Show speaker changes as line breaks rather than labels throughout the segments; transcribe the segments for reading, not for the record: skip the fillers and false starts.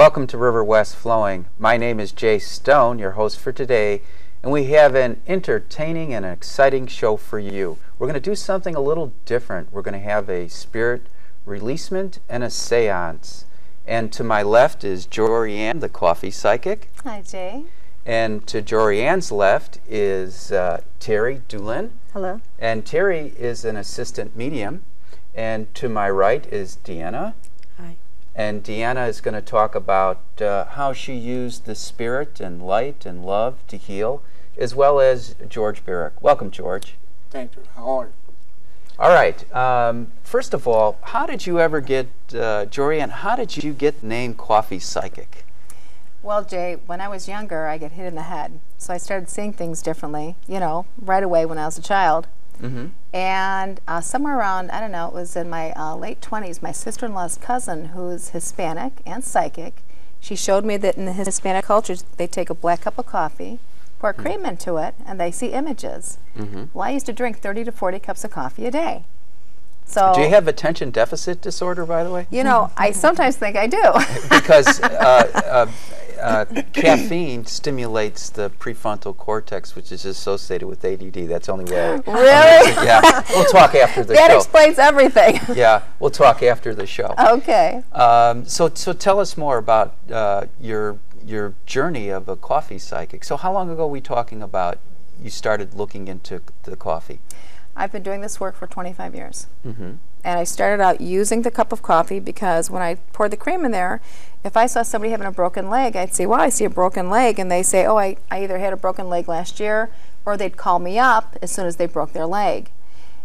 Welcome to River West Flowing. My name is Jay Stone, your host for today, and we have an entertaining and exciting show for you. We're going to do something a little different. We're going to have a spirit releasement and a seance. And to my left is Jorianne, the coffee psychic.
Hi, Jay.
And to Jorianne's left is Terry Doolin.
Hello.
And Terry is an assistant medium. And to my right is Deanna.
Hi.
And Deanna is going to talk about how she used the spirit and light and love to heal, as well as George Barrick. Welcome, George.
Thank you. How are you?
All right. First of all, how did you ever get, Jorianne, how did you get the name Coffee Psychic?
Well, Jay, when I was younger, I got hit in the head. So I started seeing things differently, you know, right away when I was a child.
Mm-hmm.
And somewhere around, I don't know, it was in my late 20s, my sister-in-law's cousin, who's Hispanic and psychic, she showed me that in the Hispanic cultures, they take a black cup of coffee, pour cream into it, and they see images.
Mm-hmm.
Well, I used to drink 30 to 40 cups of coffee a day. So,
Do you have attention deficit disorder, by the way?
you know, I sometimes think I do.
Because caffeine stimulates the prefrontal cortex, which is associated with ADD. That's the only way.
Really?
Yeah. We'll talk after the
That
show.
explains everything.
Yeah, we'll talk after the show.
Okay.
So tell us more about your journey of a coffee psychic. So how long ago are we talking about you started looking into the coffee?
I've been doing this work for 25 years.
Mm-hmm.
And I started out using the cup of coffee because when I poured the cream in there, if I saw somebody having a broken leg, I'd say, well, I see a broken leg. And they say, oh, I either had a broken leg last year, or they'd call me up as soon as they broke their leg.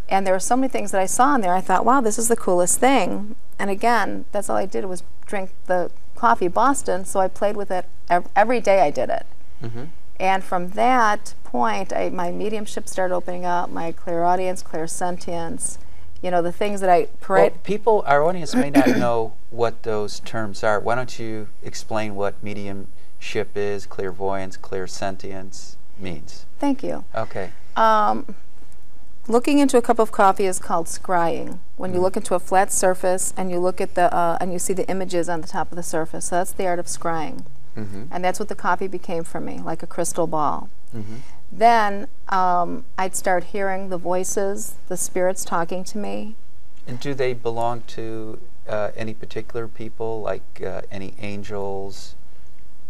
And there were so many things that I saw in there. I thought, wow, this is the coolest thing. And again, that's all I did was drink the coffee Boston, so I played with it every day I did it.
Mm-hmm.
And from that point, my mediumship started opening up, my clairaudience, clairsentience, you know, the things that I...
Well, our audience may not know what those terms are. Why don't you explain what mediumship is, clairvoyance, clairsentience means?
Thank you.
Okay.
Looking into a cup of coffee is called scrying. When you look into a flat surface and you look at the and you see the images on the top of the surface, so that's the art of scrying.
Mm-hmm.
And that's what the coffee became for me, like a crystal ball.
Mm-hmm.
Then I'd start hearing the voices, the spirits talking to me.
And do they belong to any particular people, like any angels,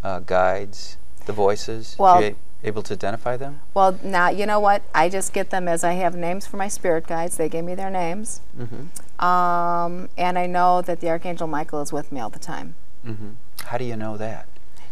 guides, the voices?
Well,
are you able to identify them?
Well, now, you know what? I just get them as I have names for my spirit guides. They gave me their names.
Mm-hmm.
And I know that the Archangel Michael is with me all the time.
Mm-hmm. How do you know that?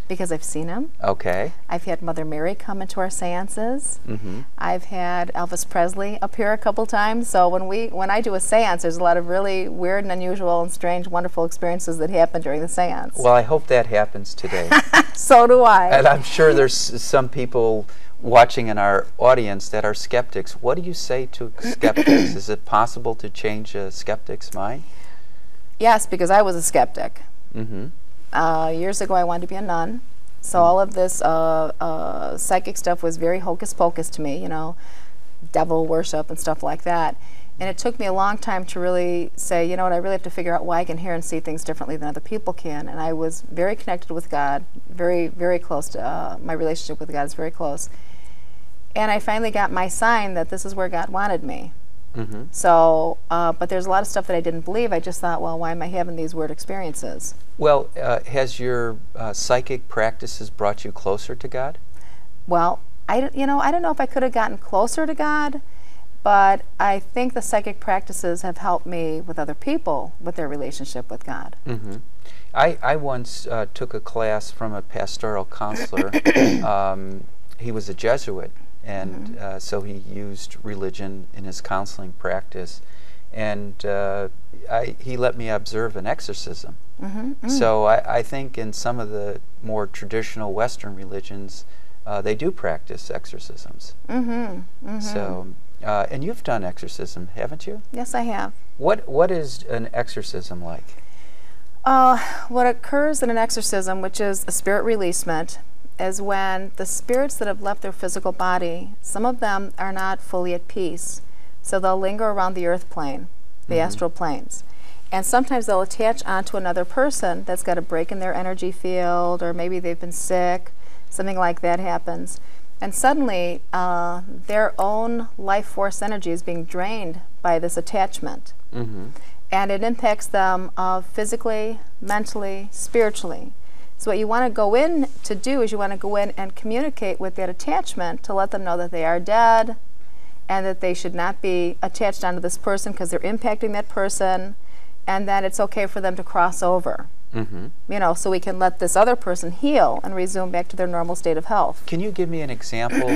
Because I've seen him.
Okay.
I've had Mother Mary come into our seances.
Mm-hmm.
I've had Elvis Presley appear a couple times. So when I do a seance, there's a lot of really weird and unusual and strange, wonderful experiences that happen during the seance.
Well, I hope that happens today.
So do I.
And I'm sure there's some people watching in our audience that are skeptics. What do you say to skeptics? Is it possible to change a skeptic's mind?
Yes, because I was a skeptic.
Mm-hmm.
Years ago, I wanted to be a nun, so all of this psychic stuff was very hocus pocus to me, you know, devil worship and stuff like that. And it took me a long time to really say, you know what, I really have to figure out why I can hear and see things differently than other people can. And I was very connected with God, very, very close to my relationship with God is very close. And I finally got my sign that this is where God wanted me.
Mm-hmm.
So, but there's a lot of stuff that I didn't believe. I just thought, well, why am I having these weird experiences?
Well, has your psychic practices brought you closer to God?
Well, I don't know if I could have gotten closer to God, but I think the psychic practices have helped me with other people with their relationship with God.
Mm-hmm. I once took a class from a pastoral counselor. He was a Jesuit, and so he used religion in his counseling practice. And he let me observe an exorcism.
Mm-hmm.
So I think in some of the more traditional Western religions, they do practice exorcisms.
Mm-hmm. Mm-hmm.
So, and you've done exorcism, haven't you?
Yes, I have.
What is an exorcism like?
What occurs in an exorcism, which is a spirit releasement, is when the spirits that have left their physical body, some of them are not fully at peace. So they'll linger around the earth plane, the astral planes. And sometimes they'll attach onto another person that's got a break in their energy field, or maybe they've been sick, something like that happens. And suddenly, their own life force energy is being drained by this attachment.
Mm-hmm.
And it impacts them physically, mentally, spiritually. So what you want to go in to do is you want to go in and communicate with that attachment to let them know that they are dead and that they should not be attached onto this person because they're impacting that person, and that it's okay for them to cross over.
Mm-hmm.
You know, so we can let this other person heal and resume back to their normal state of health.
Can you give me an example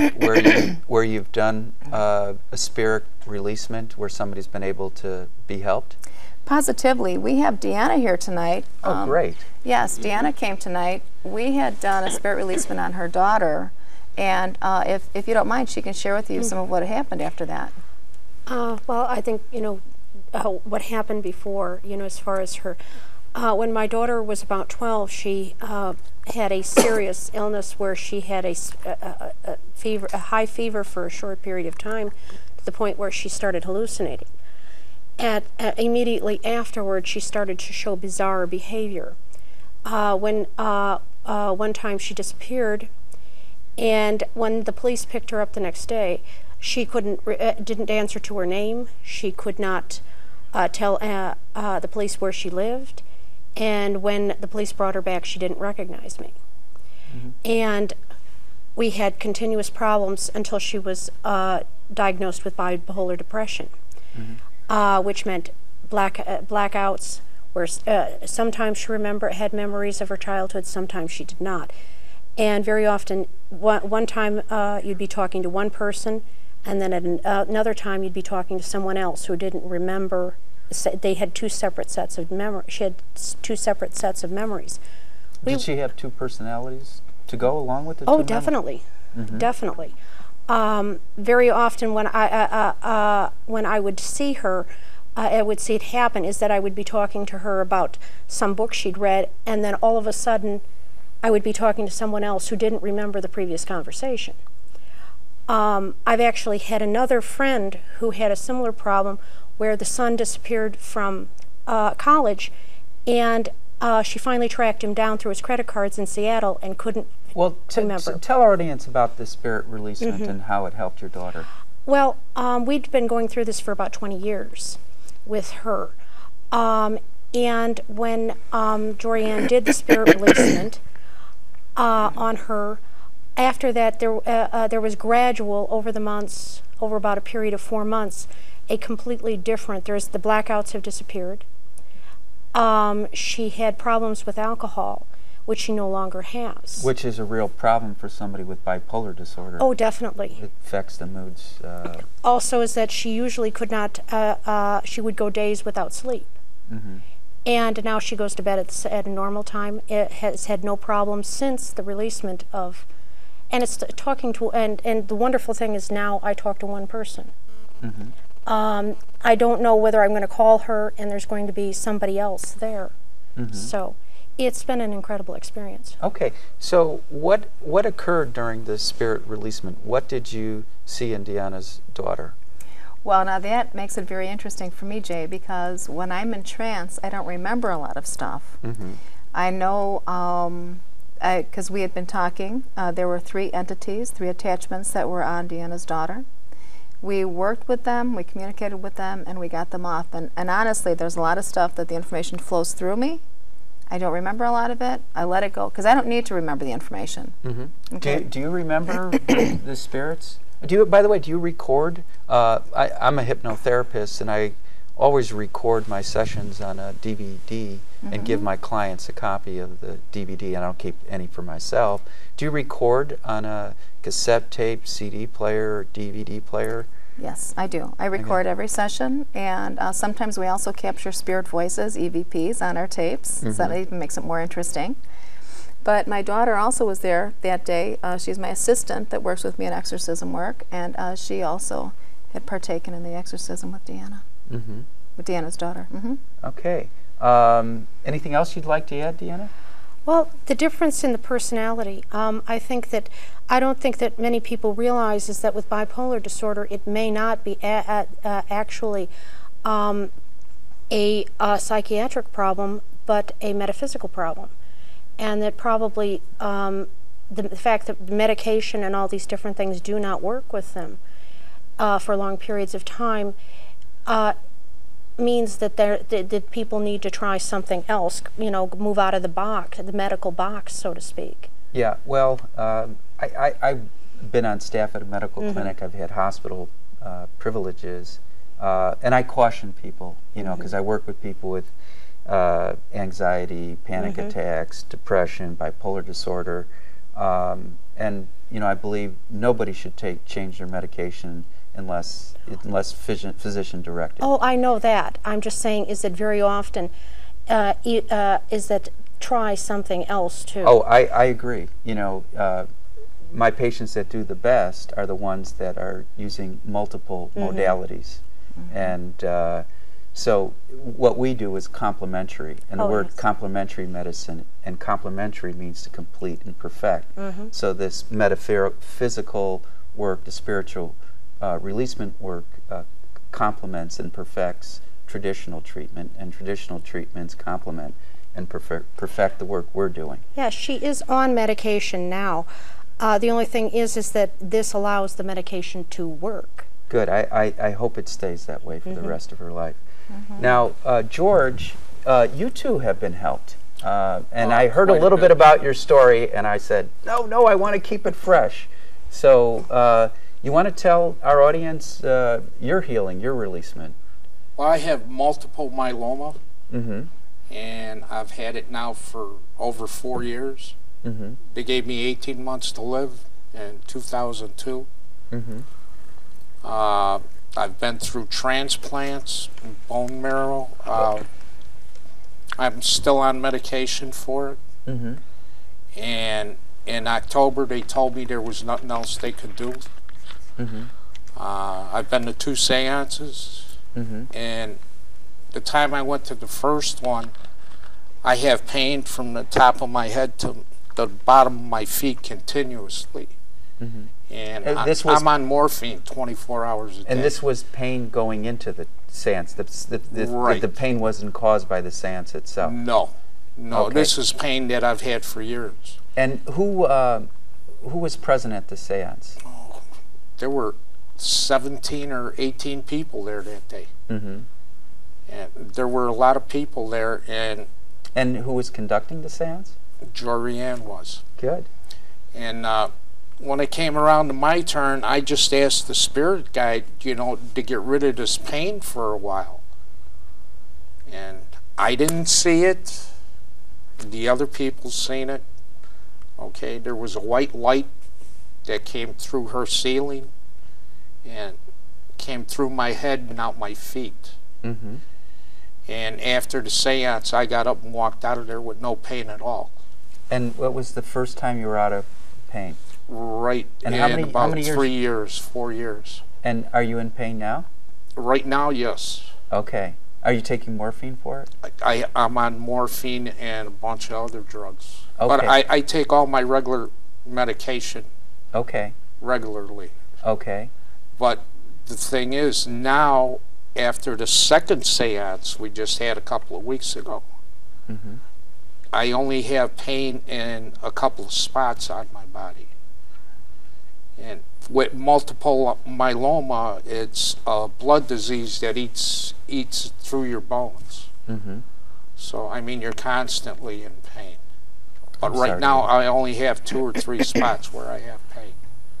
where you've done a spirit releasement where somebody's been able to be helped?
Positively. We have Deanna here tonight.
Oh, great.
Yes, Deanna came tonight. We had done a spirit releasement on her daughter, and if you don't mind, she can share with you some of what happened after that.
Well, I think, what happened before, as far as her, when my daughter was about 12, she had a serious illness where she had a high fever for a short period of time, to the point where she started hallucinating. Immediately afterwards, she started to show bizarre behavior. One time she disappeared, and when the police picked her up the next day, she didn't answer to her name. She could not tell the police where she lived, and when the police brought her back, she didn't recognize me. Mm-hmm. And we had continuous problems until she was diagnosed with bipolar depression. Mm-hmm. Which meant blackouts, where sometimes she had memories of her childhood, sometimes she did not. And very often, one time you'd be talking to one person, and then at another time you'd be talking to someone else who didn't remember. They had two separate sets of memories. She had two separate sets of memories.
Did she have two personalities to go along with the two?
Oh, definitely, definitely. Very often when I would see her, I would see it happen, is that I would be talking to her about some book she'd read, and then all of a sudden I would be talking to someone else who didn't remember the previous conversation. I've actually had another friend who had a similar problem where the son disappeared from college, and she finally tracked him down through his credit cards in Seattle and couldn't remember.
Tell our audience about the spirit releasement and how it helped your daughter.
Well, we'd been going through this for about 20 years with her. And when Jorianne did the spirit releasement on her, after that there was gradual over the months, over about a period of 4 months, a completely different, the blackouts have disappeared. She had problems with alcohol, which she no longer has.
Which is a real problem for somebody with bipolar disorder.
Oh, definitely.
It affects the moods.
Also is that she usually could not, she would go days without sleep. Mm-hmm. And now she goes to bed at a normal time. It has had no problems since the releasement of, and it's talking to, and the wonderful thing is now I talk to one person. Mm-hmm. I don't know whether I'm going to call her and there's going to be somebody else there. Mm-hmm. So it's been an incredible experience.
Okay, so what occurred during the spirit releasement? What did you see in Deanna's daughter?
Well, now that makes it very interesting for me, Jay, because when I'm in trance, I don't remember a lot of stuff. Mm-hmm. I know, because we had been talking, there were 3 entities, 3 attachments that were on Deanna's daughter. We worked with them, we communicated with them, and we got them off. And honestly, there's a lot of stuff that the information flows through me. I don't remember a lot of it. I let it go, because I don't need to remember the information. Mm-hmm. Okay.
Do you remember the spirits? By the way, do you record? I'm a hypnotherapist, and I always record my sessions on a DVD and give my clients a copy of the DVD, and I don't keep any for myself. Do you record on a cassette tape, CD player, or DVD player?
Yes, I do. I record every session, and sometimes we also capture spirit voices, EVPs, on our tapes, so that even makes it more interesting. But my daughter also was there that day. She's my assistant that works with me in exorcism work, and she also had partaken in the exorcism with Deanna, with Deanna's daughter.
Okay. Anything else you'd like to add, Deanna?
Well, the difference in the personality, I don't think that many people realize is that with bipolar disorder, it may not be actually a psychiatric problem, but a metaphysical problem. And that probably the fact that medication and all these different things do not work with them for long periods of time means that that people need to try something else, you know, move out of the box, the medical box, so to speak.
Yeah, well, I've been on staff at a medical clinic. I've had hospital privileges, and I caution people, you know, because I work with people with anxiety, panic attacks, depression, bipolar disorder, and you know, I believe nobody should change their medication unless physician directed.
Oh, I know that. I'm just saying, is that very often, is that try something else too.
Oh, I agree. You know, my patients that do the best are the ones that are using multiple modalities. And so what we do is complementary. And the word complementary medicine, and complementary means to complete and perfect. So this metaphysical work, the spiritual releasement work, complements and perfects traditional treatment, and traditional treatments complement and perfect the work we're doing.
Yeah, she is on medication now. The only thing is that this allows the medication to work.
Good. I hope it stays that way for the rest of her life. Now, George, you too have been helped. And I heard a little bit about your story, and I said, no, I want to keep it fresh. So you want to tell our audience your healing, your releasement?
Well, I have multiple myeloma, and I've had it now for over 4 years. They gave me 18 months to live in 2002. I've been through transplants, bone marrow. I'm still on medication for it. And in October, they told me there was nothing else they could do. I've been to 2 seances, and the time I went to the first one, I have pain from the top of my head to the bottom of my feet continuously. And I'm on morphine 24 hours a day.
And this was pain going into the seance? The pain wasn't caused by the seance itself?
No.
Okay.
This is pain that I've had for years.
And who was present at the seance?
There were 17 or 18 people there that day. And there were a lot of people there.
And who was conducting the seance?
Jorianne was.
Good.
And when it came around to my turn, I just asked the spirit guide, you know, to get rid of this pain for a while. And I didn't see it. The other people seen it. Okay, there was a white light that came through her ceiling and came through my head and out my feet. And after the seance, I got up and walked out of there with no pain at all.
And what was the first time you were out of pain?
Right.
And
in
how many
about
years?
3 years, 4 years.
And are you in pain now?
Right now, yes.
Okay. Are you taking morphine for it?
I'm on morphine and a bunch of other drugs.
Okay.
But I take all my regular medication regularly.
Okay.
But the thing is, now, after the second seance we just had a couple of weeks ago, I only have pain in a couple of spots on my body. And with multiple myeloma, it's a blood disease that eats through your bones. So, I mean, you're constantly in pain. But right now, I only have 2 or 3 spots where I have pain.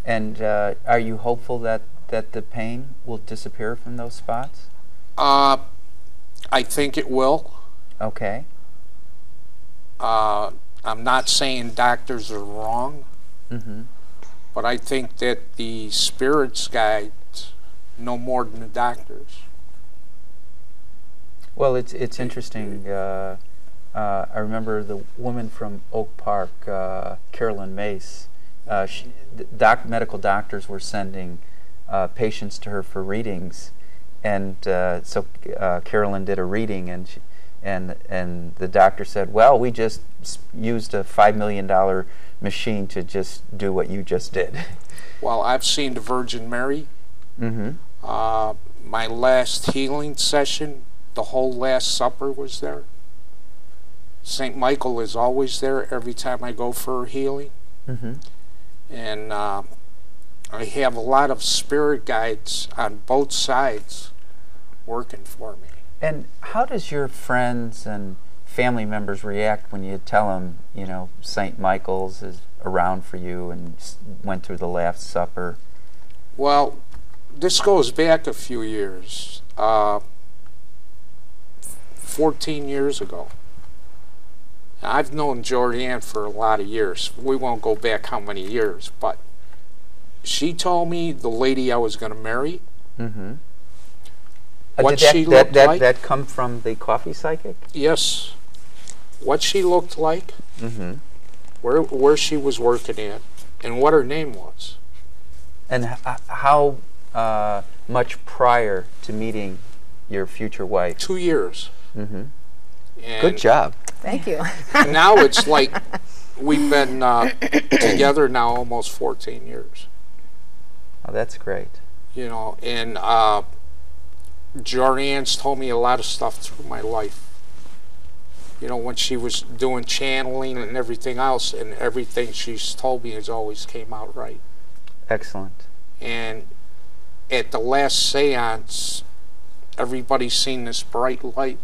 And are you hopeful that the pain will disappear from those spots?
I think it will.
Okay.
I'm not saying doctors are wrong, but I think that the spirits guide know more than the doctors.
Well, it's interesting. I remember the woman from Oak Park, Carolyn Mace. Medical doctors were sending patients to her for readings, and so Carolyn did a reading, and the doctor said, "Well, we just used a $5 million machine to just do what you just did."
Well, I've seen the Virgin Mary. My last healing session, the whole Last Supper was there. St. Michael is always there every time I go for healing.
Mm-hmm.
And I have a lot of spirit guides on both sides working for me.
And how does your friends and family members react when you tell them, you know, St. Michael's is around for you and went through the Last Supper?
Well, this goes back a few years. 14 years ago. I've known Jordan for a lot of years. We won't go back how many years, but she told me the lady I was going to marry,
Mm-hmm.
what
Did
she looked like.
that come from the coffee psychic?
Yes. What she looked like,
Mm-hmm.
where she was working at, and what her name was.
And how much prior to meeting your future wife?
2 years.
Mm-hmm.
And
Good job.
Thank you.
now it's like we've been together now almost 14 years.
Oh, that's great.
You know, and Jordan's told me a lot of stuff through my life. You know, when she was doing channeling and everything else, and everything she's told me has always came out right.
Excellent.
And at the last seance, everybody's seen this bright light,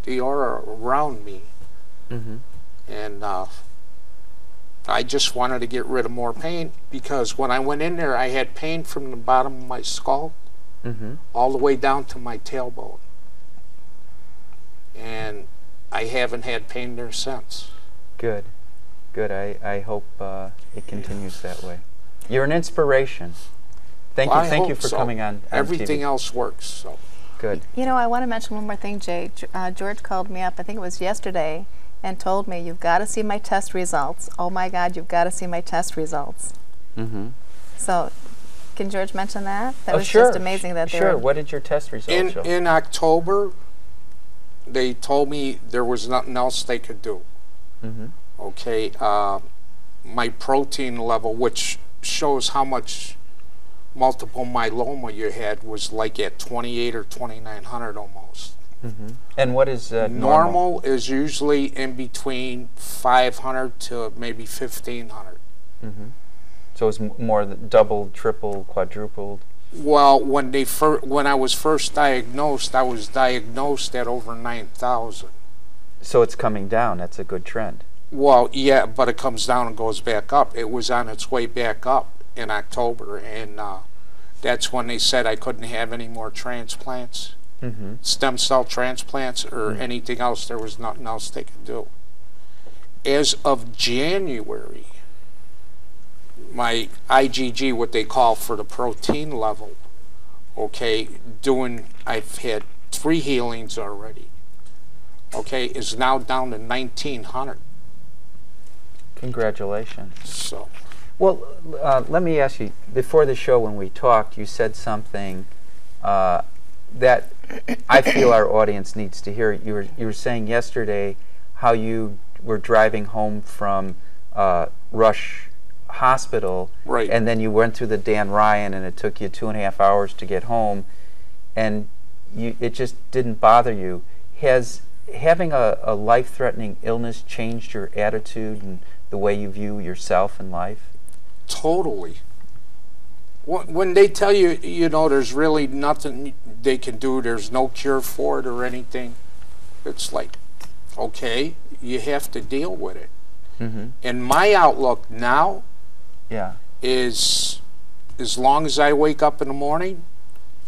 the aura around me.
Mm-hmm.
And I just wanted to get rid of more pain, because when I went in there, I had pain from the bottom of my skull
Mm-hmm.
all the way down to my tailbone. And I haven't had pain there since.
Good. Good. I hope it continues that way. You're an inspiration. Thank
Well,
you.
I
Thank you
hope
for
so.
coming on
Everything
TV.
else works, so.
Good.
You know, I want to mention one more thing, Jay. George called me up, I think it was yesterday, and told me, you've got to see my test results. Oh my God, you've got to see my test results.
Mm-hmm.
So, can George mention that? That was
sure.
just amazing that they
Sure.
were.
What did your test results show?
In October, they told me there was nothing else they could do.
Mm-hmm.
Okay, my protein level, which shows how much multiple myeloma you had, was like at 28 or 2900 almost.
Mm-hmm. And what is normal?
Normal is usually in between 500 to maybe 1500.
Mm-hmm. So it's more double, triple, quadrupled?
Well, when I was first diagnosed, I was diagnosed at over 9,000.
So it's coming down. That's a good trend.
Well, yeah, but it comes down and goes back up. It was on its way back up in October, and that's when they said I couldn't have any more transplants,
Mm-hmm.
stem cell transplants, or anything else. There was nothing else they could do. As of January, my IgG, what they call for the protein level, okay, I've had 3 healings already, okay, is now down to 1900.
Congratulations.
So,
Well, let me ask you, before the show when we talked, you said something that I feel our audience needs to hear. You were saying yesterday how you were driving home from Rush Hospital,
right.
and then you went through the Dan Ryan, and it took you 2.5 hours to get home, and it just didn't bother you. Has having a life-threatening illness changed your attitude and the way you view yourself in life?
Totally. When they tell you, you know, there's really nothing they can do, there's no cure for it or anything, it's like, okay, you have to deal with it.
Mm-hmm.
And my outlook now
Yeah.
is, as long as I wake up in the morning,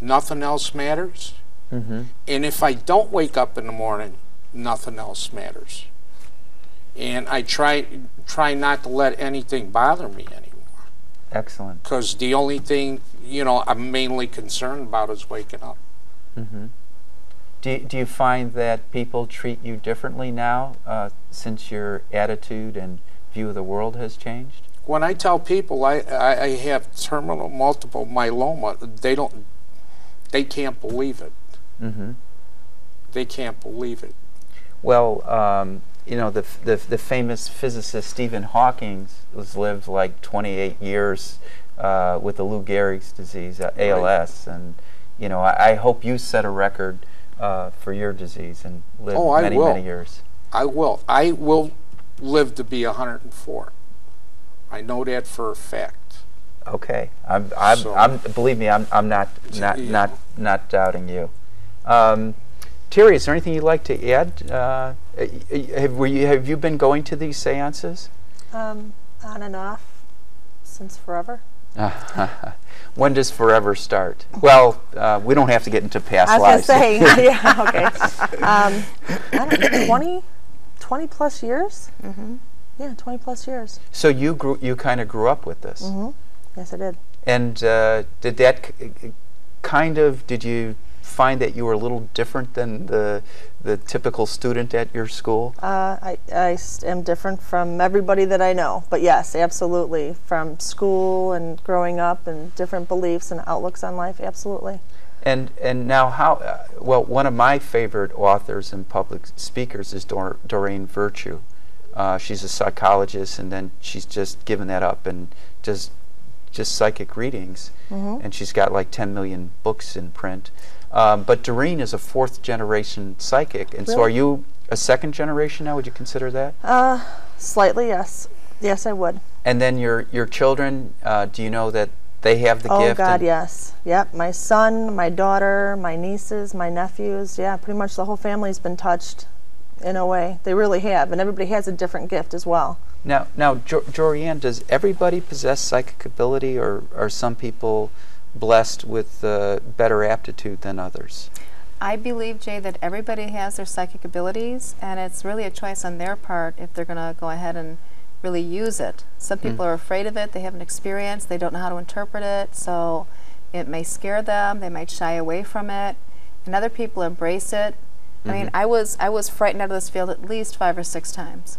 nothing else matters.
Mm-hmm.
And if I don't wake up in the morning, nothing else matters. And I try not to let anything bother me anymore.
Excellent.
Because the only thing, you know, I'm mainly concerned about is waking up.
Mm-hmm. Do you find that people treat you differently now since your attitude and view of the world has changed?
When I tell people I have terminal multiple myeloma, they can't believe it.
Mm-hmm.
They can't believe it.
Well, you know, the famous physicist Stephen Hawking has lived like 28 years with the Lou Gehrig's disease, ALS, and you know, I hope you set a record for your disease and live
Oh, I
many,
will.
many years.
I will. I will live to be 104. I know that for a fact.
Okay, believe me, I'm not doubting you. Terry, is there anything you'd like to add? Have you been going to these seances?
On and off since forever.
When does forever start? Well, we don't have to get into past
I was
lives.
going to say, yeah, okay. I don't know, 20 plus years? Mm-hmm. Yeah, 20 plus years.
So you kind of grew up with this.
Mm-hmm. Yes, I did.
And did you find that you were a little different than the typical student at your school?
I am different from everybody that I know, but yes, absolutely. From school and growing up and different beliefs and outlooks on life, absolutely.
And now well, one of my favorite authors and public speakers is Doreen Virtue. She's a psychologist, and then she's just given that up and just psychic readings, and she's got like 10 million books in print. But Doreen is a 4th generation psychic, and so are you a 2nd generation now? Would you consider that?
Slightly, yes. Yes, I would.
And then your children, do you know that they have the gift?
Oh, God, yes. Yep, my son, my daughter, my nieces, my nephews, yeah, pretty much the whole family's been touched in a way. They really have, and everybody has a different gift as well.
Now, Jorianne, does everybody possess psychic ability, or are some people blessed with better aptitude than others?
I believe, Jay, that everybody has their psychic abilities, and it's really a choice on their part if they're going to go ahead and really use it. Some people are afraid of it, they haven't experienced, they don't know how to interpret it, so it may scare them, they might shy away from it, and other people embrace it. I mean, I was frightened out of this field at least 5 or 6 times.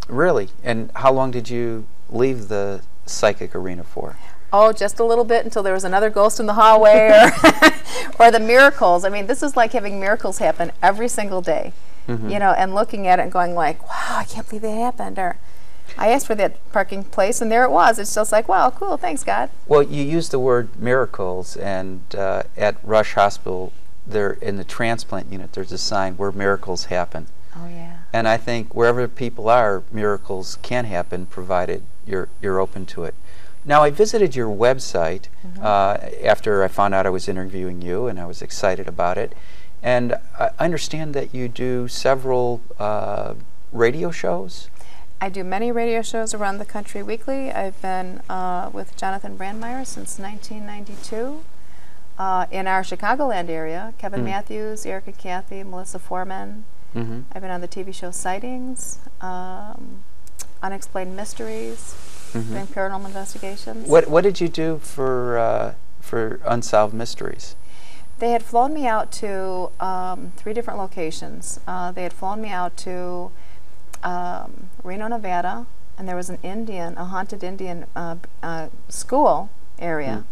Really? And how long did you leave the psychic arena for?
Oh, just a little bit until there was another ghost in the hallway, or the miracles. I mean, this is like having miracles happen every single day, you know, and looking at it and going like, wow, I can't believe that happened. Or I asked for that parking place, and there it was. It's just like, wow, cool, thanks, God.
Well, you used the word miracles, and at Rush Hospital, there in the transplant unit, there's a sign where miracles happen.
Oh, yeah.
And I think wherever people are, miracles can happen, provided you're open to it. Now, I visited your website after I found out I was interviewing you, and I was excited about it. And I understand that you do several radio shows.
I do many radio shows around the country weekly. I've been with Jonathan Brandmeier since 1992. In our Chicagoland area, Kevin Matthews, Eric and Kathy, Melissa Foreman. I've been on the TV show Sightings, Unexplained Mysteries, doing paranormal investigations.
What did you do for Unsolved Mysteries?
They had flown me out to 3 different locations. They had flown me out to Reno, Nevada, and there was a haunted Indian school area.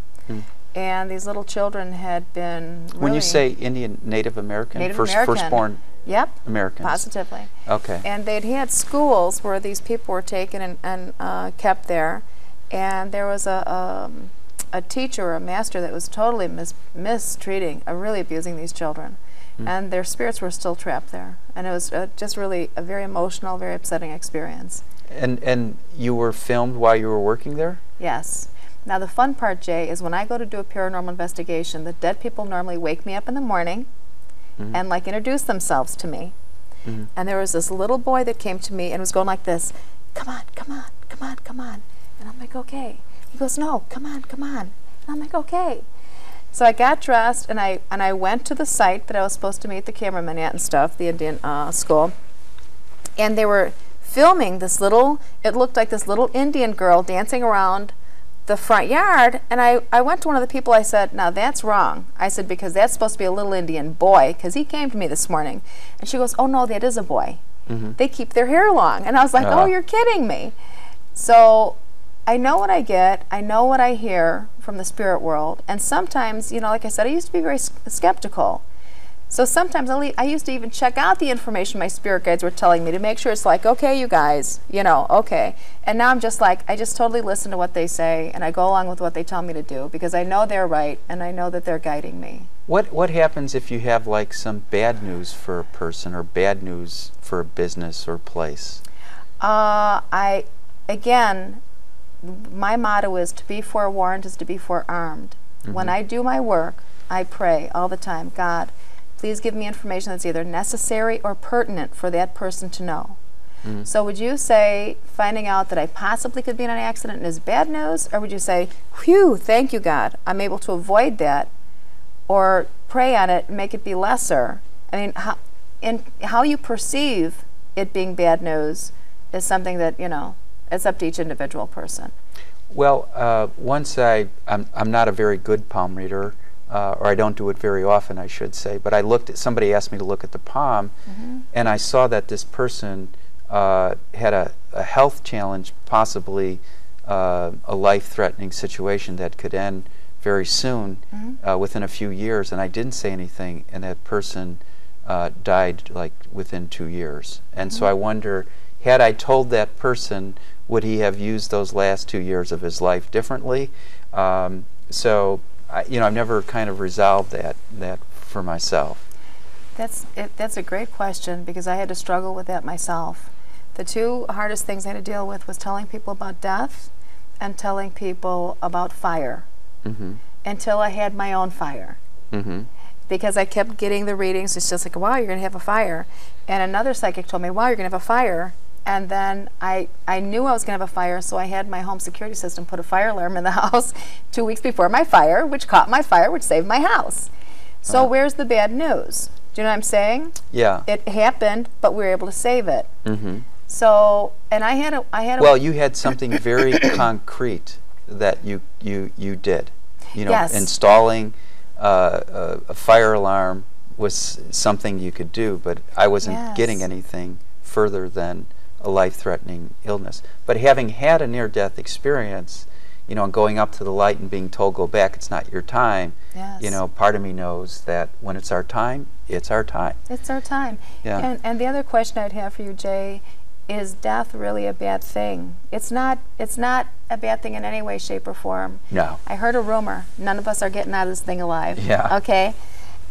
And these little children had been really...
When you say Indian, Native American?
Native American.
Firstborn
Yep.
Americans?
Positively.
Okay.
And they'd had schools where these people were taken and kept there. And there was a teacher, a master, that was totally mistreating, really abusing these children. And their spirits were still trapped there. And it was just really a very emotional, very upsetting experience.
And you were filmed while you were working there?
Yes. Now the fun part, Jay, is when I go to do a paranormal investigation, the dead people normally wake me up in the morning and like introduce themselves to me. And there was this little boy that came to me and was going like this, come on, come on, come on, come on. And I'm like, okay. He goes, no, come on, come on. And I'm like, okay. So I got dressed and I went to the site that I was supposed to meet the cameraman at and stuff, the Indian school. And they were filming this little, it looked like this little Indian girl dancing around the front yard, and I went to one of the people. I said, now that's wrong. I said, because that's supposed to be a little Indian boy, because he came to me this morning. And she goes, oh no, that is a boy. They keep their hair long. And I was like, oh, you're kidding me. So I know what I get, I know what I hear from the spirit world, and sometimes, you know, like I said, I used to be very skeptical. So sometimes I used to even check out the information my spirit guides were telling me to make sure it's like, okay, you guys, you know, okay. And now I'm just like, I just totally listen to what they say, and I go along with what they tell me to do, because I know they're right, and I know that they're guiding me.
What happens if you have like some bad news for a person or bad news for a business or place?
Again, my motto is to be forewarned is to be forearmed. When I do my work, I pray all the time, God, please give me information that's either necessary or pertinent for that person to know. So would you say finding out that I possibly could be in an accident is bad news, or would you say, whew, thank you, God, I'm able to avoid that, or pray on it and make it be lesser? I mean, how you perceive it being bad news is something that, you know, it's up to each individual person.
Well, once I'm not a very good palm reader, or I don't do it very often, I should say, but I looked at, somebody asked me to look at the palm, and I saw that this person had a health challenge, possibly a life-threatening situation that could end very soon, within a few years, and I didn't say anything, and that person died like within 2 years. And so I wonder, had I told that person, would he have used those last 2 years of his life differently? So, you know, I've never kind of resolved that for myself.
That's a great question, because I had to struggle with that myself. The two hardest things I had to deal with was telling people about death and telling people about fire, until I had my own fire. Because I kept getting the readings, it's just like, wow, you're going to have a fire. And another psychic told me, wow, you're going to have a fire. And then I knew I was going to have a fire, so I had my home security system put a fire alarm in the house 2 weeks before my fire, which caught my fire, which saved my house. So where's the bad news? Do you know what I'm saying?
Yeah.
It happened, but we were able to save it. So, and I had a
Well, you had something very concrete that you did. You know,
Yes.
installing a fire alarm was something you could do, but I wasn't
Yes.
getting anything further than a life-threatening illness. But having had a near-death experience, you know, and going up to the light and being told, go back, it's not your time,
Yes.
you know, part of me knows that when it's our time, it's our time.
It's our time.
Yeah.
And the other question I'd have for you, Jay, is death really a bad thing? It's not a bad thing in any way, shape, or form.
No.
I heard a rumor. None of us are getting out of this thing alive.
Yeah.
Okay?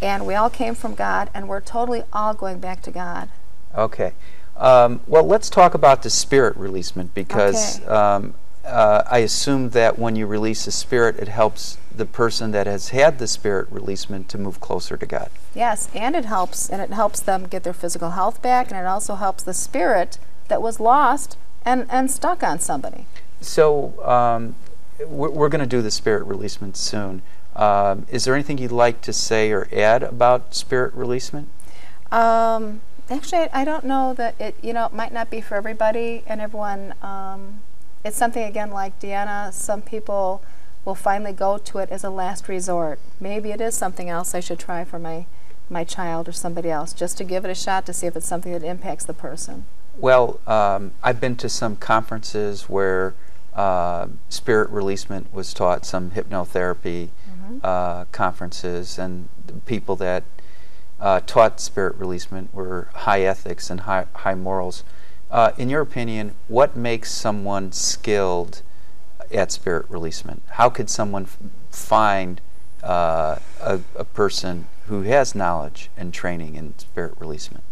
And we all came from God, and we're totally all going back to God.
Okay. Well, let's talk about the spirit releasement, because I assume that when you release a spirit, it helps the person that has had the spirit releasement to move closer to God.
Yes, and it helps them get their physical health back, and it also helps the spirit that was lost and stuck on somebody.
So we're going to do the spirit releasement soon. Is there anything you'd like to say or add about spirit releasement?
Actually, I don't know that it might not be for everybody and everyone. It's something, again, like Deanna, some people will finally go to it as a last resort. Maybe it is something else I should try for my child or somebody else, just to give it a shot to see if it's something that impacts the person.
Well, I've been to some conferences where spirit releasement was taught, some hypnotherapy conferences, and the people that taught spirit releasement were high ethics and high morals. In your opinion, what makes someone skilled at spirit releasement? How could someone find a person who has knowledge and training in spirit releasement?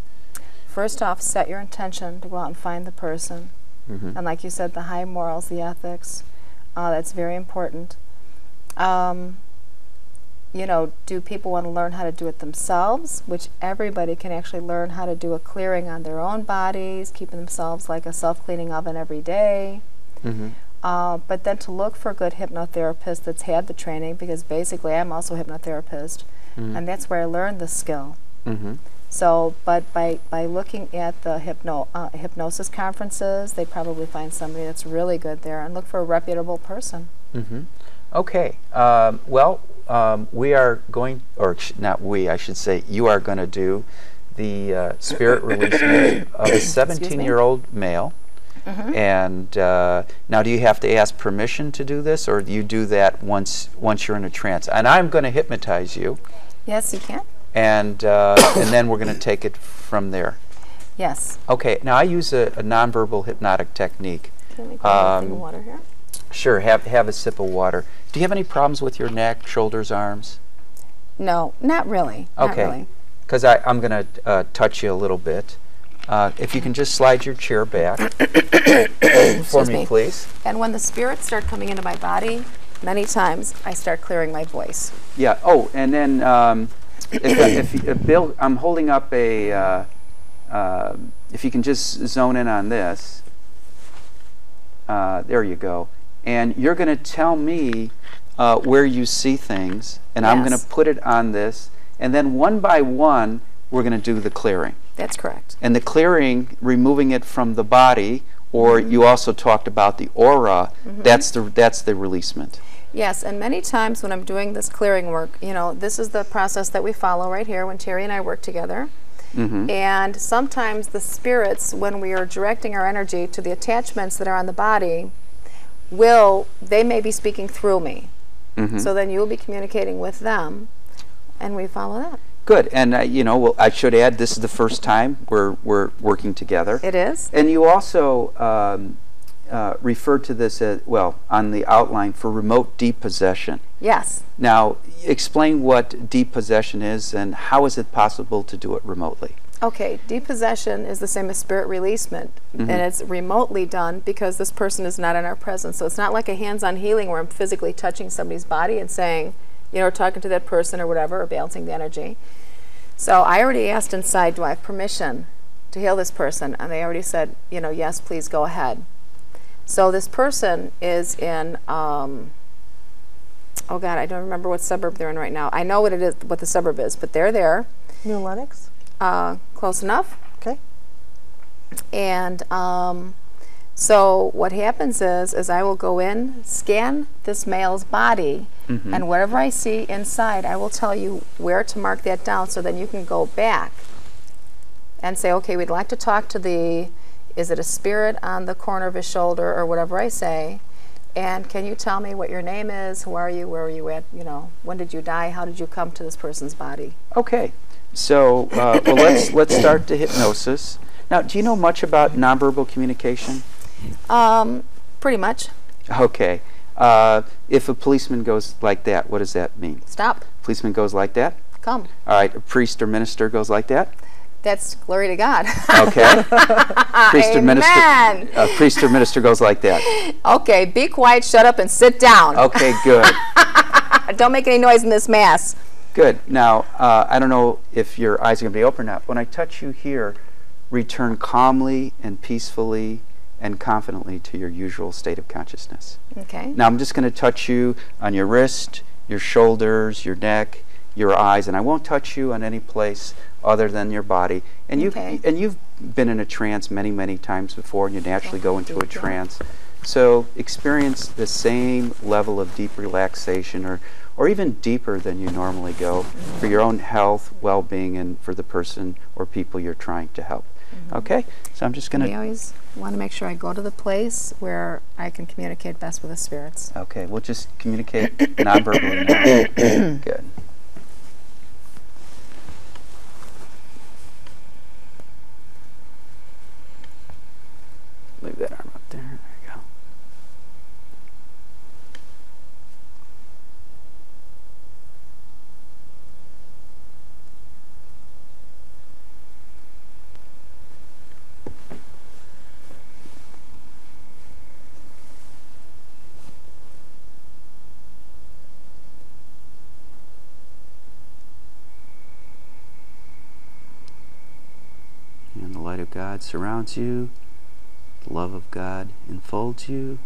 First off, set your intention to go out and find the person. And like you said, the high morals, the ethics, that's very important. Do people want to learn how to do it themselves? Which everybody can actually learn how to do a clearing on their own bodies, keeping themselves like a self-cleaning oven every day. But then to look for a good hypnotherapist that's had the training, because basically I'm also a hypnotherapist, and that's where I learned the skill. So, but by looking at the hypnosis conferences, they probably find somebody that's really good there, and look for a reputable person.
Okay. We are going, or not we, I should say, you are going to do the spirit releasement of a 17-year-old male. And now, do you have to ask permission to do this, or do you do that once you're in a trance? And I'm going to hypnotize you.
Yes, you can.
And then we're going to take it from there.
Yes.
Okay. Now, I use a nonverbal hypnotic technique.
Let me grab a thing of water here.
Sure. Have a sip of water. Do you have any problems with your neck, shoulders, arms?
No, not really. Not
Okay.
really.
Because I'm going to touch you a little bit. If you can just slide your chair back for
Excuse
me,
me.
please.
And when the spirits start coming into my body, many times I start clearing my voice.
Yeah. Oh, and then if Bill, I'm holding up a. If you can just zone in on this. There you go. And you're going to tell me where you see things, and I'm going
Yes.
to put it on this, and then one by one we're going to do the clearing.
That's correct.
And the clearing, removing it from the body, or you also talked about the aura. That's the releasement.
Yes, and many times when I'm doing this clearing work, you know, this is the process that we follow right here when Terry and I work together. And sometimes the spirits, when we are directing our energy to the attachments that are on the body, they may be speaking through me. So then you will be communicating with them, and we follow that.
Good. And you know, well, I should add, this is the first time we're working together.
It is.
And you also referred to this as, well, on the outline for remote depossession.
Yes.
Now, explain what depossession is and how is it possible to do it remotely?
Okay, depossession is the same as spirit releasement, and it's remotely done because this person is not in our presence. So it's not like a hands-on healing where I'm physically touching somebody's body and saying, you know, or talking to that person or whatever, or balancing the energy. So I already asked inside, do I have permission to heal this person? And they already said, you know, yes, please go ahead. So this person is in, oh God, I don't remember what suburb they're in right now. I know what it is, what the suburb is, but they're there.
New Lenox?
Close enough.
Okay.
And so what happens is I will go in, scan this male's body, and whatever I see inside, I will tell you where to mark that down, so then you can go back and say, okay, we'd like to talk to is it a spirit on the corner of his shoulder or whatever I say, and can you tell me what your name is, who are you, where are you at, you know, when did you die, how did you come to this person's body?
Okay. So, well, let's start the hypnosis. Now, do you know much about nonverbal communication?
Pretty much.
Okay. If a policeman goes like that, what does that mean?
Stop.
Policeman goes like that?
Come.
All right. A priest or minister goes like that?
That's glory to God.
Okay. Priest or minister.
Amen.
Priest or minister goes like that.
Okay, be quiet, shut up, and sit down.
Okay, good.
Don't make any noise in this mass.
Good. Now, I don't know if your eyes are going to be open or not. When I touch you here, return calmly and peacefully and confidently to your usual state of consciousness.
Okay.
Now, I'm just going to touch you on your wrist, your shoulders, your neck, your eyes, and I won't touch you on any place other than your body. And you've been in a trance many, many times before, and you naturally go into a trance. So experience the same level of deep relaxation, or even deeper than you normally go, for your own health, well-being, and for the person or people you're trying to help. Okay? So I'm just going
I
to...
always want to make sure I go to the place where I can communicate best with the spirits.
Okay, we'll just communicate non-verbally now. Good. Leave that arm up there. There you go. And the light of God surrounds you. The love of God enfolds you.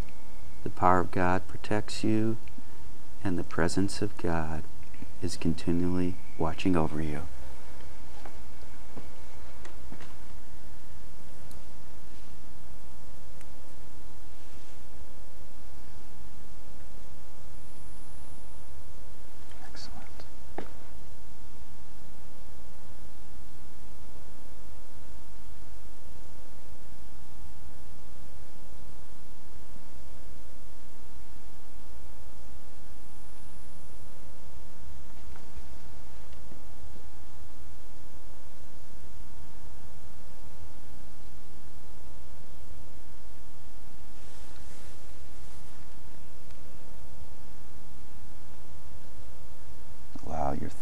The power of God protects you. And the presence of God is continually watching over you. Excellent.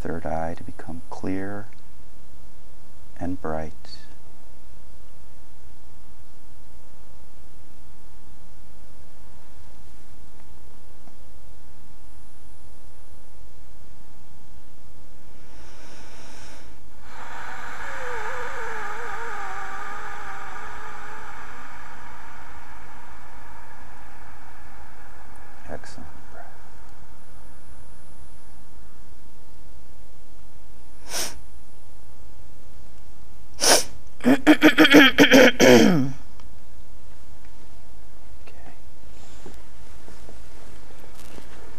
third eye to become clear and bright. Excellent breath. Okay.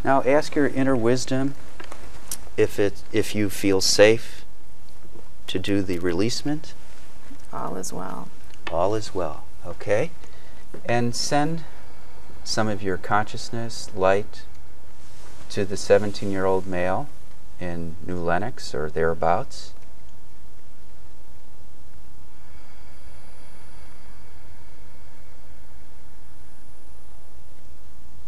Now ask your inner wisdom if you feel safe to do the releasement.
All is well.
All is well. Okay. And send some of your consciousness, light, to the 17-year-old male in New Lenox or thereabouts.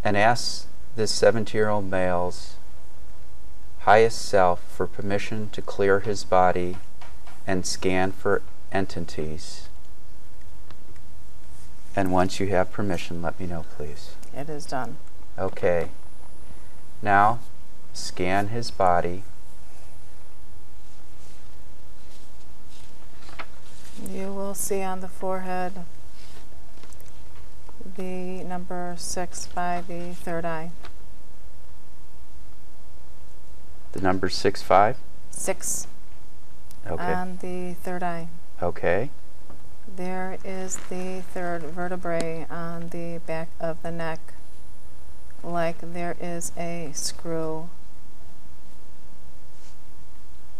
And ask this 17-year-old male's highest self for permission to clear his body and scan for entities. And once you have permission, let me know, please.
It is done.
Okay. Now, scan his body.
You will see on the forehead the number 6 by the third eye.
The number 6'5"?
6
Okay.
on the third eye.
Okay.
There is the third vertebrae on the back of the neck, like there is a screw,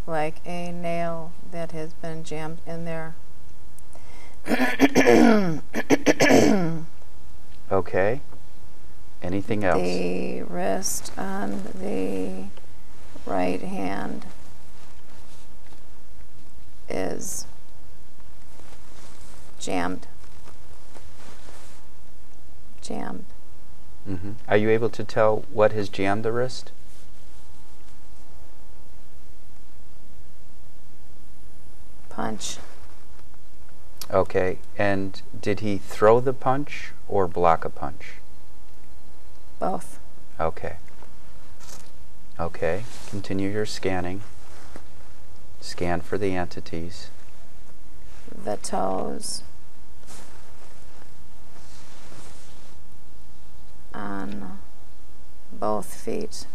like a nail that has been jammed in there.
Okay. Anything else?
The wrist on the right hand is jammed.
Mm-hmm. Are you able to tell what has jammed the wrist?
Punch.
Okay. And did he throw the punch or block a punch?
Both.
Okay. Okay. Continue your scanning. Scan for the entities.
The toes on both feet.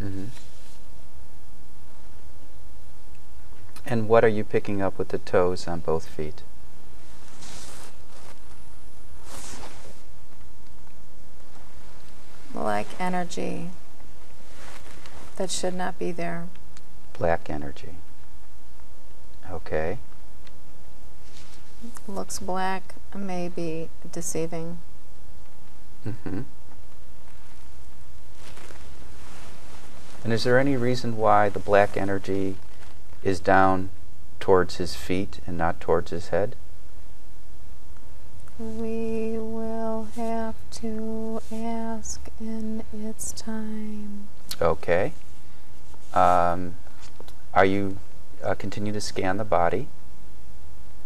Mm-hmm. And what are you picking up with the toes on both feet?
Like energy that should not be there.
Black energy. Okay.
Looks black, may be deceiving.
Mm-hmm. And is there any reason why the black energy is down towards his feet and not towards his head?
We will have to ask in its time.
Okay. Are you continue to scan the body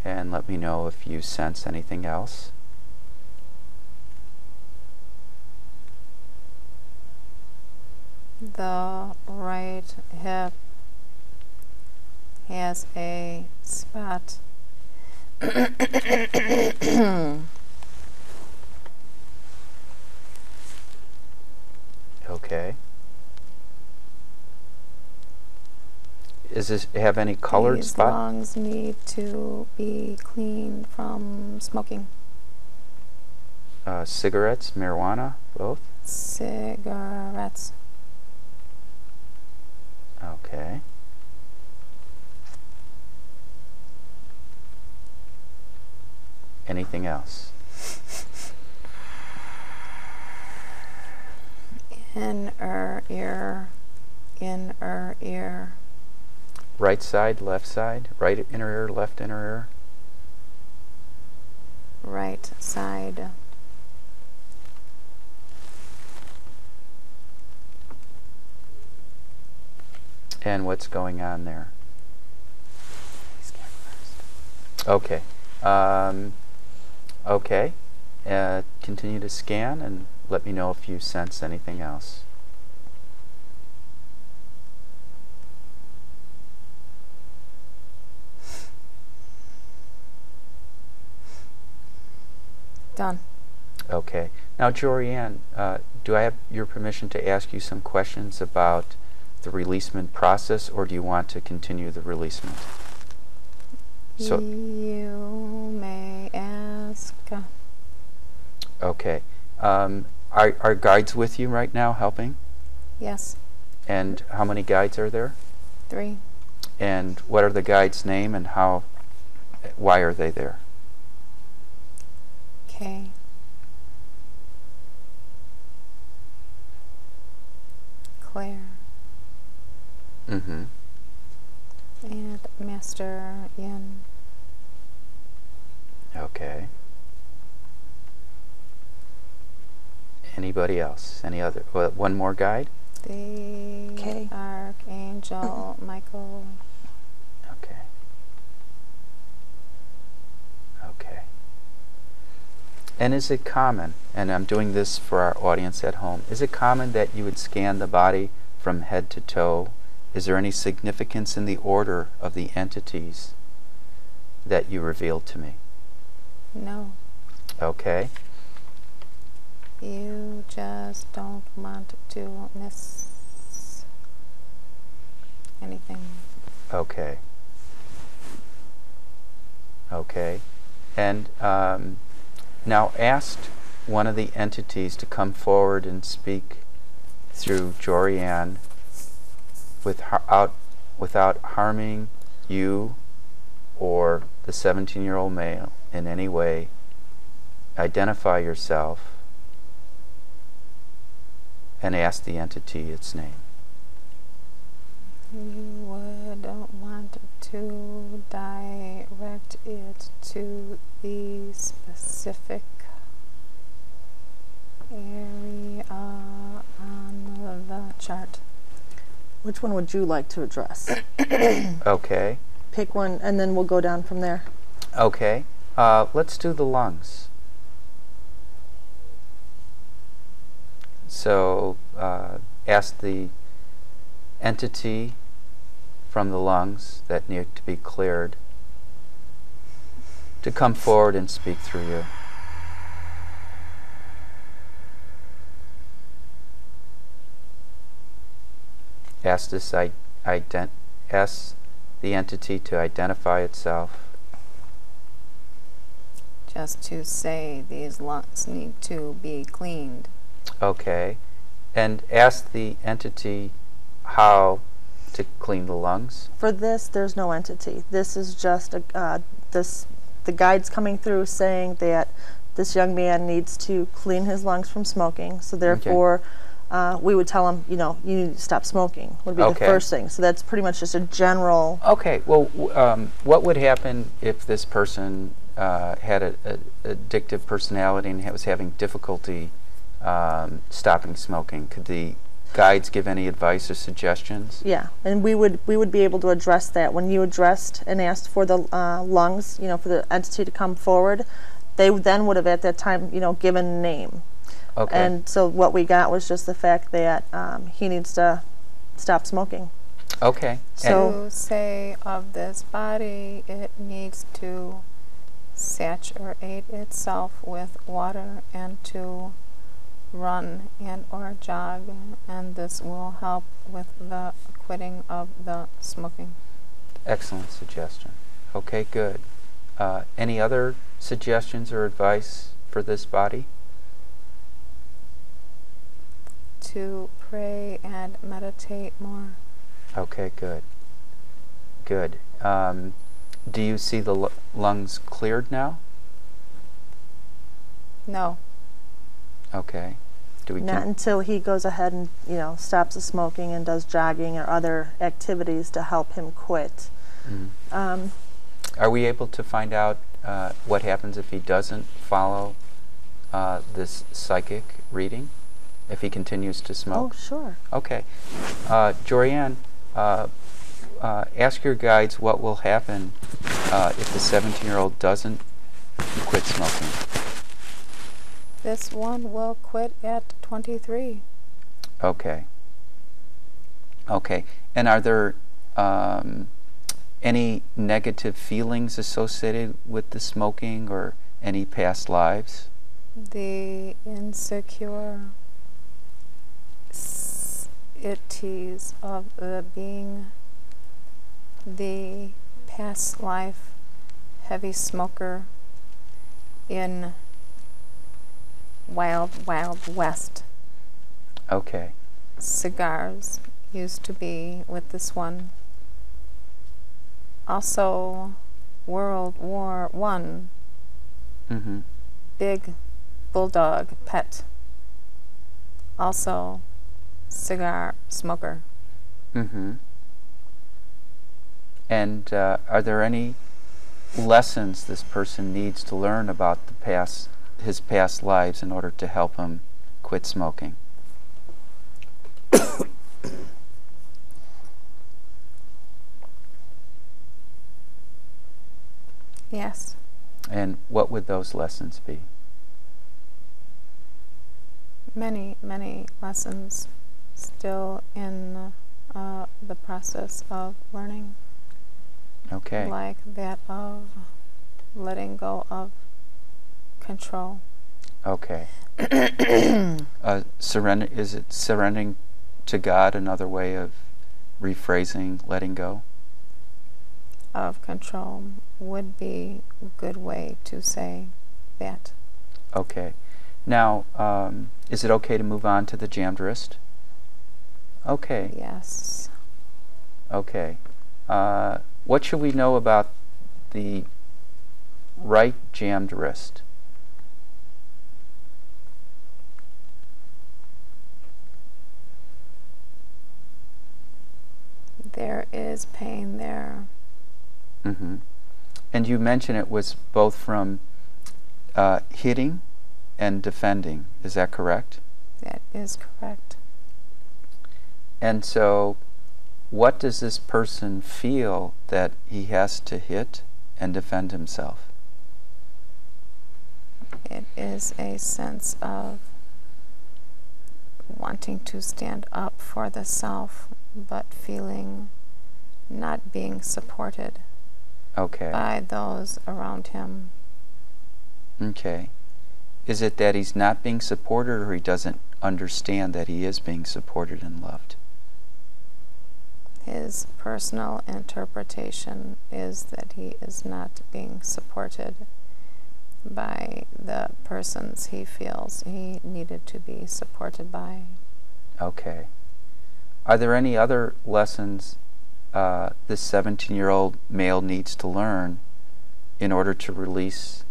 and let me know if you sense anything else.
The right hip has a spot.
Okay. Does this have any colored
These
spot?
lungs need to be cleaned from smoking.
Cigarettes, marijuana, both?
Cigarettes.
Okay. Anything else?
Inner ear. Inner ear.
Right side, left side, right inner ear, left inner ear.
Right side.
And what's going on there? Okay. Okay. Continue to scan and let me know if you sense anything else.
Done.
Okay. Now, Jorianne, do I have your permission to ask you some questions about the releasement process, or do you want to continue the releasement? So,
You may ask.
okay. Are guides with you right now helping?
Yes.
And how many guides are there?
3.
And what are the guides' name and why are they there?
Okay. Claire.
Mm-hmm.
And Master Yin.
Okay. Anybody else? Any other? One more guide?
The
Okay.
Archangel Michael.
Okay. Okay. And is it common, and I'm doing this for our audience at home, is it common that you would scan the body from head to toe? Is there any significance in the order of the entities that you revealed to me?
No.
Okay.
You just don't want to miss anything.
Okay. Okay. And now ask one of the entities to come forward and speak through Jorianne without harming you or the 17-year-old male in any way. Identify yourself and ask the entity its name.
You would want to direct it to the specific area on the chart.
Which one would you like to address?
Okay.
Pick one, and then we'll go down from there.
Okay. Let's do the lungs. So ask the entity from the lungs that need to be cleared to come forward and speak through you. Ask the entity to identify itself.
Just to say these lungs need to be cleaned.
Okay. And ask the entity how to clean the lungs.
For this, there's no entity. This is just the guides coming through saying that this young man needs to clean his lungs from smoking. So therefore, we would tell him, you need to stop smoking. Would be the first thing. So that's pretty much just a general.
Okay. Well, what would happen if this person had an addictive personality and was having difficulty stopping smoking? Could the guides give any advice or suggestions?
Yeah, and we would be able to address that. When you addressed and asked for the lungs, for the entity to come forward, they then would have at that time, given a name.
Okay.
And so what we got was just the fact that he needs to stop smoking.
Okay.
So
To say of this body, it needs to saturate itself with water and to run and or jog, and this will help with the quitting of the smoking.
Excellent suggestion. Okay, good. Any other suggestions or advice for this body?
To pray and meditate more.
Okay, good. Good. Do you see the lungs cleared now?
No.
Okay. Do we
not until he goes ahead and stops the smoking and does jogging or other activities to help him quit.
Mm. Are we able to find out what happens if he doesn't follow this psychic reading? If he continues to smoke?
Oh, sure.
Okay. Jorianne, ask your guides what will happen if the 17-year-old doesn't quit smoking.
This one will quit at 23.
Okay. Okay. And are there any negative feelings associated with the smoking or any past lives?
The insecure ities of being the past life heavy smoker in Wild West.
Okay.
Cigars used to be with this one. Also, World War I.
Mm-hmm.
Big bulldog pet. Also, cigar smoker.
Mm-hmm. And are there any lessons this person needs to learn about his past lives in order to help him quit smoking?
Yes.
And what would those lessons be?
Many, many lessons still in the process of learning.
Okay.
Like that of letting go of control.
Okay. Is it surrendering to God another way of rephrasing letting go?
Of control would be a good way to say that.
Okay. Now, is it okay to move on to the jammed wrist? Okay.
Yes.
Okay. What should we know about the right jammed wrist?
There is pain there.
Mm-hmm. And you mentioned it was both from hitting and defending. Is that correct?
That is correct.
And so, what does this person feel that he has to hit and defend himself?
It is a sense of wanting to stand up for the self, but feeling not being supported by those around him.
Okay. Is it that he's not being supported, or he doesn't understand that he is being supported and loved?
His personal interpretation is that he is not being supported by the persons he feels he needed to be supported by.
Okay. Are there any other lessons this 17-year-old male needs to learn in order to release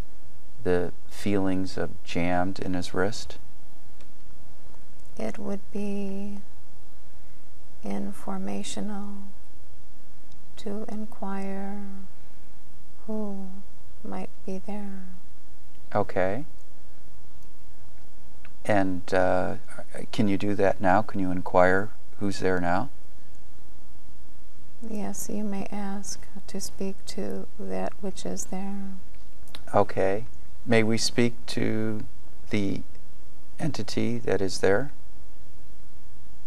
the feelings of jammed in his wrist?
It would be informational to inquire who might be there.
Okay. And can you do that now? Can you inquire who's there now?
Yes, you may ask to speak to that which is there.
Okay. May we speak to the entity that is there?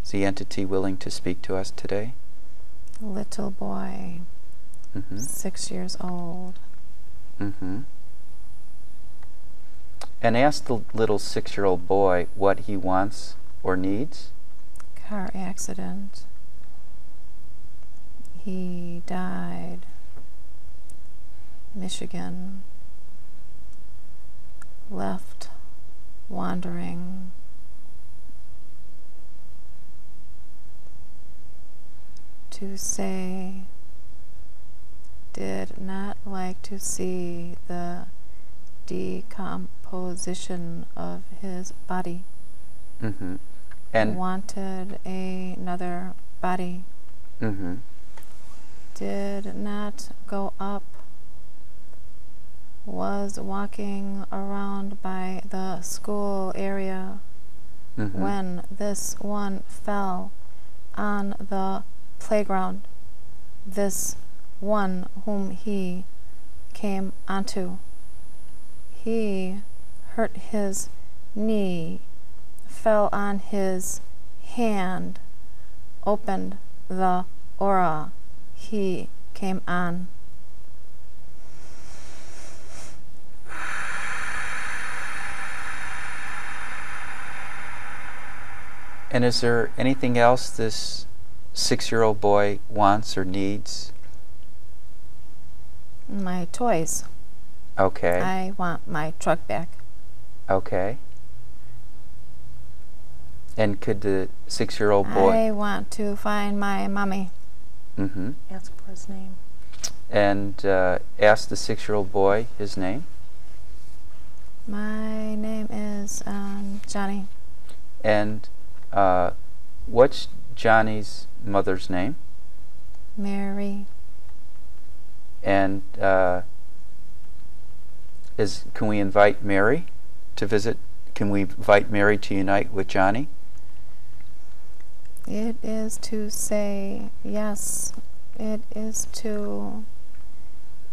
Is the entity willing to speak to us today?
Little boy, 6 years old.
Mm-hmm. And ask the little 6-year-old boy what he wants or needs.
Car accident. He died. Michigan. Left wandering. To say, did not like to see the decomposition of his body.
Mm-hmm. And
wanted another body.
Mm-hmm.
Did not go up. Was walking around by the school area when this one fell on the playground, this one whom he came onto. He hurt his knee, fell on his hand, opened the aura. He came on.
And is there anything else this 6-year-old boy wants or needs?
My toys.
Okay.
I want my truck back.
Okay. And could the 6-year-old boy...
I want to find my mommy.
Mm-hmm.
Ask for his name.
And ask the 6-year-old boy his name.
My name is Johnny.
And what's Johnny's mother's name?
Mary.
And can we invite Mary to visit? Can we invite Mary to unite with Johnny?
It is to say yes. It is to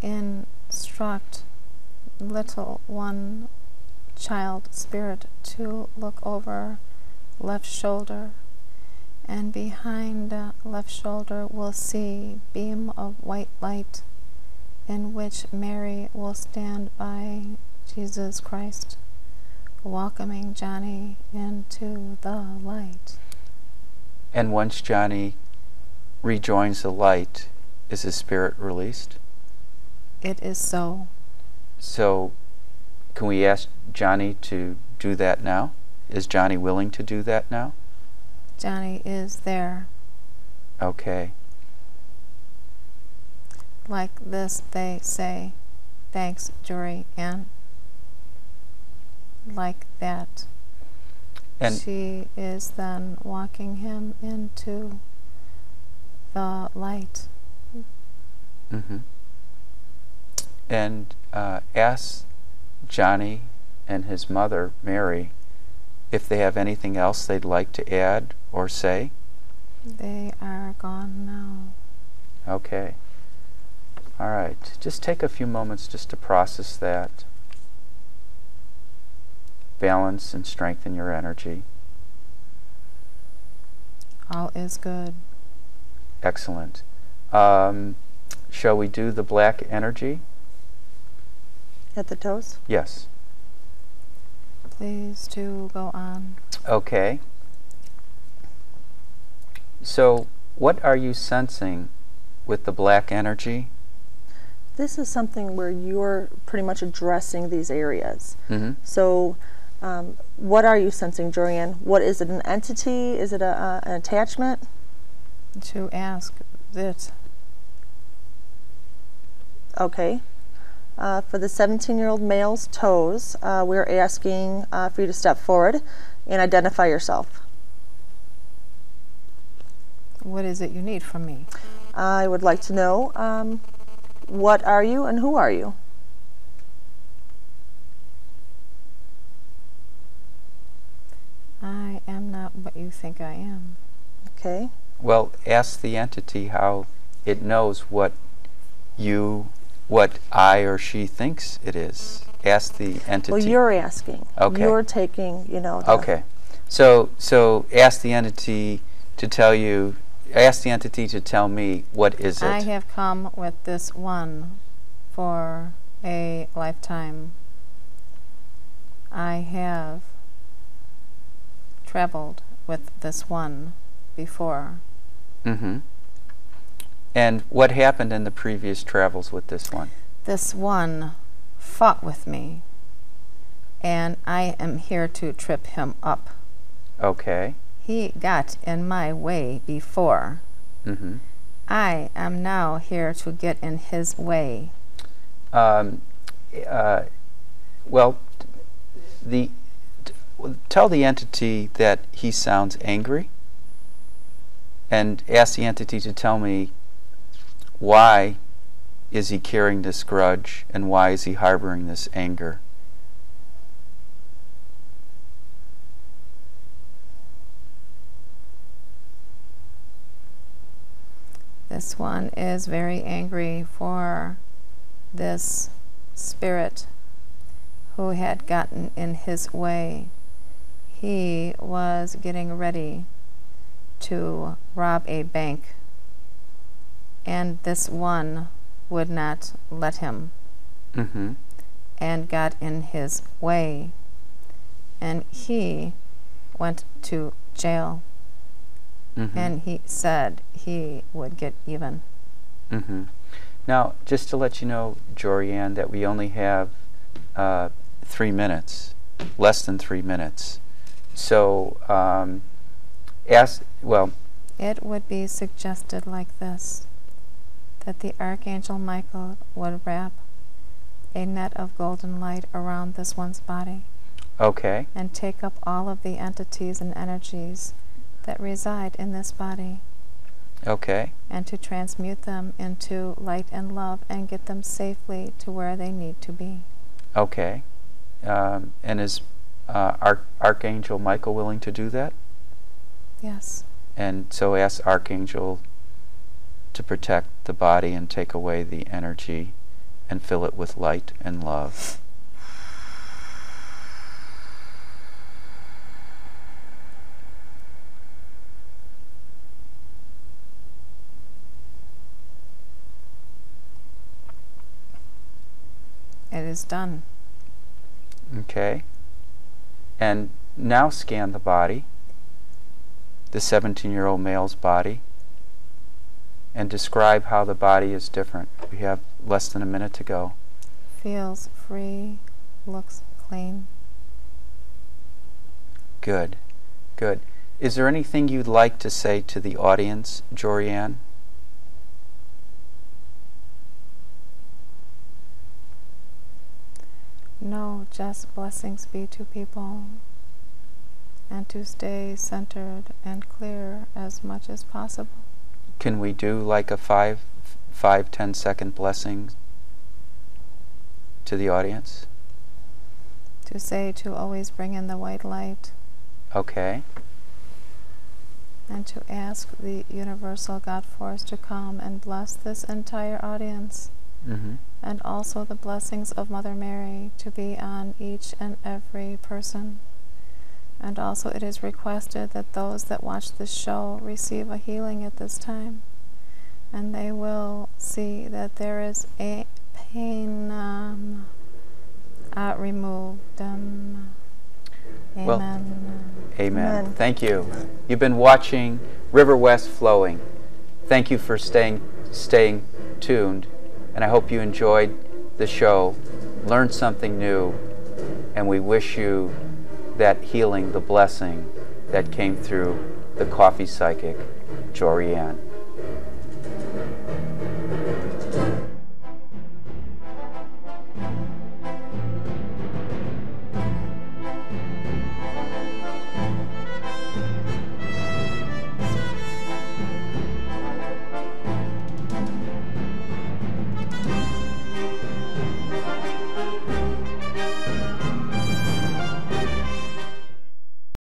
instruct little one child spirit to look over left shoulder, and behind left shoulder will see beam of white light in which Mary will stand by Jesus Christ, welcoming Johnny into the light.
And once Johnny rejoins the light, is his spirit released?
It is so.
So, can we ask Johnny to do that now? Is Johnny willing to do that now?
Johnny is there.
Okay.
Like this they say, thanks, Jory Ann. Like that.
And
She is then walking him into the light.
mm-hmm. And ask Johnny and his mother, Mary, if they have anything else they'd like to add or say.
They are gone now.
Okay. All right. Just take a few moments just to process that. Balance and strengthen your energy.
All is good.
Excellent. Shall we do the black energy?
At the toes?
Yes.
Please to go on.
Okay. So, what are you sensing with the black energy?
This is something where you're pretty much addressing these areas.
Mm-hmm.
So, what are you sensing, Joanne? What is it? An entity? Is it an attachment?
To ask that.
Okay. For the 17-year-old male's toes, we're asking for you to step forward and identify yourself.
What is it you need from me?
I would like to know what are you and who are you?
I am not what you think I am.
Okay.
Well, ask the entity how it knows what I or she thinks it is. Ask the entity.
Well, you're asking.
Okay.
You're taking, the
Okay. So ask the entity to tell you. Ask the entity to tell me what is it.
I have come with this one for a lifetime. I have traveled with this one before.
Mm-hmm. And what happened in the previous travels with this one?
This one fought with me, and I am here to trip him up.
Okay.
He got in my way before.
Mm-hmm.
I am now here to get in his way.
Well, tell the entity that he sounds angry, and ask the entity to tell me why is he carrying this grudge and why is he harboring this anger.
This one is very angry for this spirit who had gotten in his way. He was getting ready to rob a bank, and this one would not let him, and got in his way, and he went to jail, and he said he would get even.
Now, just to let you know, Jorianne, that we only have 3 minutes, less than 3 minutes. So,
it would be suggested like this, that the Archangel Michael would wrap a net of golden light around this one's body.
Okay.
And take up all of the entities and energies that reside in this body.
Okay.
And to transmute them into light and love and get them safely to where they need to be.
Okay. And is Archangel Michael willing to do that?
Yes.
And so ask Archangel to protect the body and take away the energy and fill it with light and love.
It is done.
Okay. And now scan the body, the 17-year-old male's body, and describe how the body is different. We have less than a minute to go.
Feels free, looks clean.
Good, good. Is there anything you'd like to say to the audience, Jorianne?
No, just blessings be to people, and to stay centered and clear as much as possible.
Can we do like a 10 second blessing to the audience?
To say to always bring in the white light.
Okay.
And to ask the universal God force to come and bless this entire audience. And also the blessings of Mother Mary to be on each and every person. And also it is requested that those that watch this show receive a healing at this time. And they will see that there is a pain removed. Amen.
Well, amen. Thank you. You've been watching River West Flowing. Thank you for staying tuned. And I hope you enjoyed the show, learned something new, and we wish you that healing, the blessing that came through the coffee psychic, Jorianne.